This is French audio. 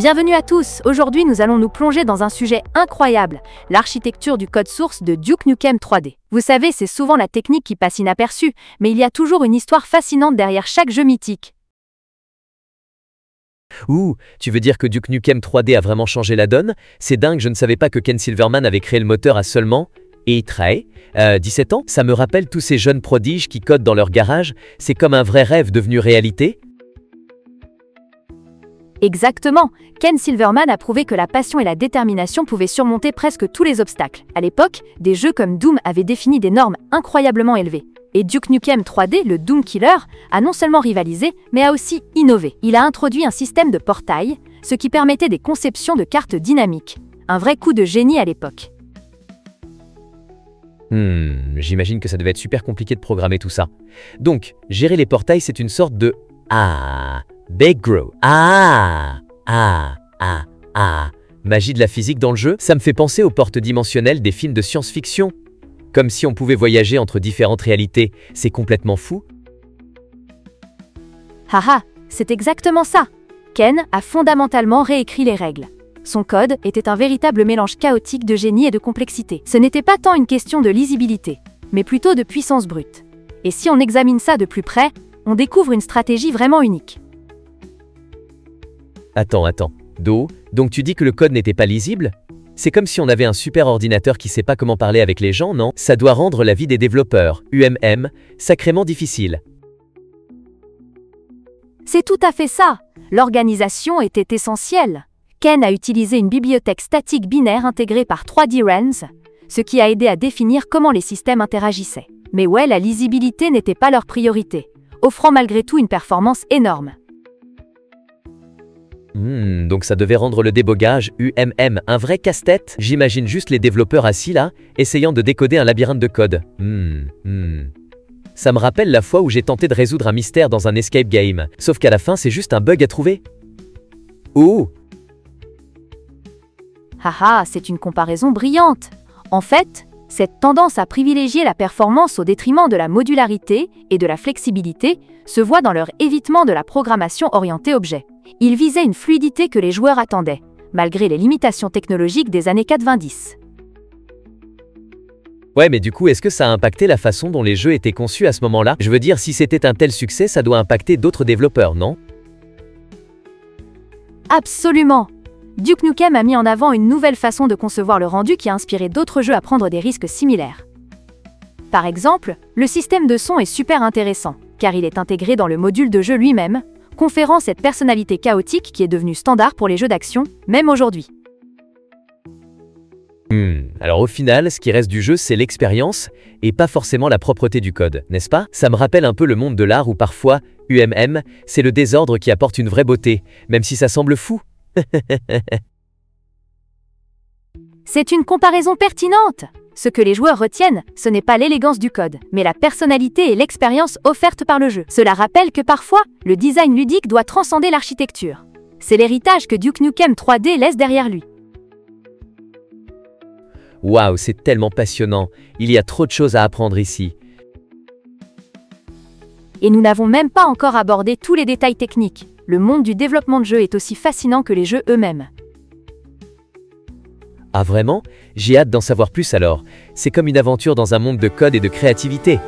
Bienvenue à tous, aujourd'hui nous allons nous plonger dans un sujet incroyable, l'architecture du code source de Duke Nukem 3D. Vous savez, c'est souvent la technique qui passe inaperçue, mais il y a toujours une histoire fascinante derrière chaque jeu mythique. Ouh, tu veux dire que Duke Nukem 3D a vraiment changé la donne? C'est dingue, je ne savais pas que Ken Silverman avait créé le moteur à seulement 17 ans. Ça me rappelle tous ces jeunes prodiges qui codent dans leur garage, c'est comme un vrai rêve devenu réalité. Exactement, Ken Silverman a prouvé que la passion et la détermination pouvaient surmonter presque tous les obstacles. À l'époque, des jeux comme Doom avaient défini des normes incroyablement élevées. Et Duke Nukem 3D, le Doom Killer, a non seulement rivalisé, mais a aussi innové. Il a introduit un système de portail, ce qui permettait des conceptions de cartes dynamiques. Un vrai coup de génie à l'époque. J'imagine que ça devait être super compliqué de programmer tout ça. Donc, gérer les portails, c'est une sorte de Big Grow. Magie de la physique dans le jeu, ça me fait penser aux portes dimensionnelles des films de science-fiction. Comme si on pouvait voyager entre différentes réalités, c'est complètement fou. Haha, c'est exactement ça. Ken a fondamentalement réécrit les règles. Son code était un véritable mélange chaotique de génie et de complexité. Ce n'était pas tant une question de lisibilité, mais plutôt de puissance brute. Et si on examine ça de plus près, on découvre une stratégie vraiment unique. Attends. Donc tu dis que le code n'était pas lisible? C'est comme si on avait un super ordinateur qui sait pas comment parler avec les gens, non? Ça doit rendre la vie des développeurs, sacrément difficile. C'est tout à fait ça. L'organisation était essentielle. Ken a utilisé une bibliothèque statique binaire intégrée par 3D Realms, ce qui a aidé à définir comment les systèmes interagissaient. Mais ouais, la lisibilité n'était pas leur priorité, offrant malgré tout une performance énorme. Donc ça devait rendre le débogage, un vrai casse-tête. J'imagine juste les développeurs assis là, essayant de décoder un labyrinthe de code. Ça me rappelle la fois où j'ai tenté de résoudre un mystère dans un escape game, sauf qu'à la fin c'est juste un bug à trouver. Haha, c'est une comparaison brillante. En fait, cette tendance à privilégier la performance au détriment de la modularité et de la flexibilité se voit dans leur évitement de la programmation orientée objet. Ils visaient une fluidité que les joueurs attendaient, malgré les limitations technologiques des années 90. Ouais, mais du coup, est-ce que ça a impacté la façon dont les jeux étaient conçus à ce moment-là? Je veux dire, si c'était un tel succès, ça doit impacter d'autres développeurs, non? Absolument! Duke Nukem a mis en avant une nouvelle façon de concevoir le rendu qui a inspiré d'autres jeux à prendre des risques similaires. Par exemple, le système de son est super intéressant, car il est intégré dans le module de jeu lui-même, conférant cette personnalité chaotique qui est devenue standard pour les jeux d'action, même aujourd'hui. Alors au final, ce qui reste du jeu, c'est l'expérience, et pas forcément la propreté du code, n'est-ce pas? Ça me rappelle un peu le monde de l'art où parfois, c'est le désordre qui apporte une vraie beauté, même si ça semble fou. C'est une comparaison pertinente. Ce que les joueurs retiennent, ce n'est pas l'élégance du code, mais la personnalité et l'expérience offerte par le jeu. Cela rappelle que parfois, le design ludique doit transcender l'architecture. C'est l'héritage que Duke Nukem 3D laisse derrière lui. Waouh, c'est tellement passionnant. Il y a trop de choses à apprendre ici. Et nous n'avons même pas encore abordé tous les détails techniques. Le monde du développement de jeux est aussi fascinant que les jeux eux-mêmes. Ah vraiment? J'ai hâte d'en savoir plus alors. C'est comme une aventure dans un monde de code et de créativité.